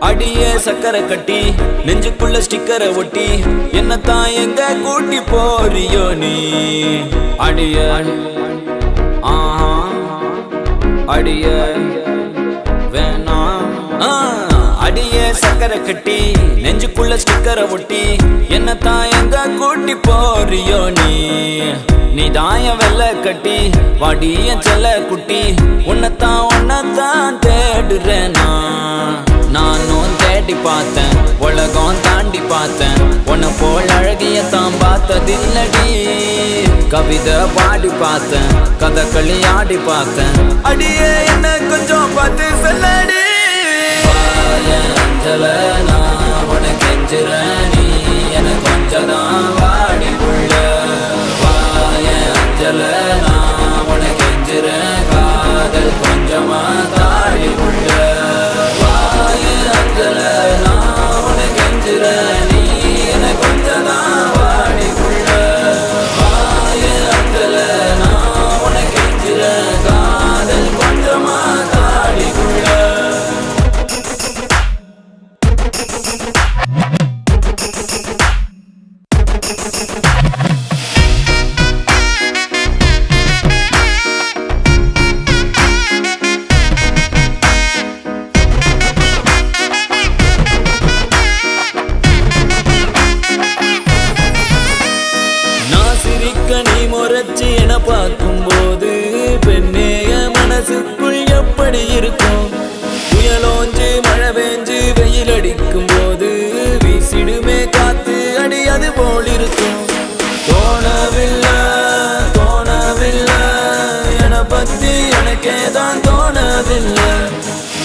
அடியே சக்கரை கட்டி நெஞ்சுக்குள்ள ஸ்டிக்கரை ஒட்டி என்னத்தான் எங்க கூட்டி போறியோ நீ அடிய அடிய வேணாம் அடியே சக்கரை கட்டி நெஞ்சுக்குள்ள ஸ்டிக்கரை ஒட்டி என்னத்தான் எங்க கூட்டி போறியோ நீ தாய வெள்ள கட்டி வாடிய செல்ல குட்டி உன்னத்தான் தேடுறேன் நானும் தேடி பார்த்தேன் உலகம் தாண்டி பார்த்தேன் உன்னை போல் அழகியத்தான் பார்த்ததில்லடி கவிதை பாடி பார்த்தேன் கதகளி ஆடி பார்த்தேன் அடியே என்ன கொஞ்சம் பார்த்து சொல்லடி அஞ்சல நான் உனக்கு கெஞ்சுறேன் நீ எனக்கு கொஞ்சம் தான் வாடி உள்ள அஞ்சல நான் உனக்கு கெஞ்சுறேன் காதல் கொஞ்சமா தாடி உள்ள அஞ்சல நான் உனக்கு கெஞ்சுறேன் நீ எனக்கு கொஞ்சம் தான் வாடி உள்ள அஞ்சல நான் உனக்கு கெஞ்சுறேன் காதல் கொஞ்சமா தாடி உள்ள நீ முறைச்சி என பார்க்கும் போது பெண்ணேய மனசுக்குள் எப்படி இருக்கும் புயலோஞ்சு மழை பெஞ்சு வெயில் அடிக்கும் போது வீசிடுமே காத்து அடி அது போல் இருக்கும் தோணவில்லை என பத்தி எனக்கே தான் தோணவில்லை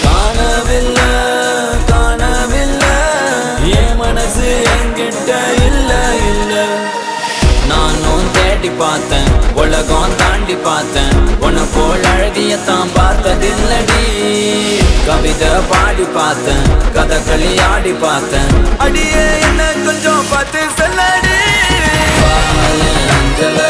காணவில்லை என் மனசு என்கிட்ட இல்ல நானும் தேடி பார்த்தேன் உலகம் தாண்டி பார்த்தேன் உன்னை போல் அழகியத்தான் பார்த்ததில்லடி கவிதை பாடி பார்த்தேன் கதகளி ஆடி பார்த்தேன் அடியே என்ன கொஞ்சம் பார்த்து சொல்லடி அஞ்சல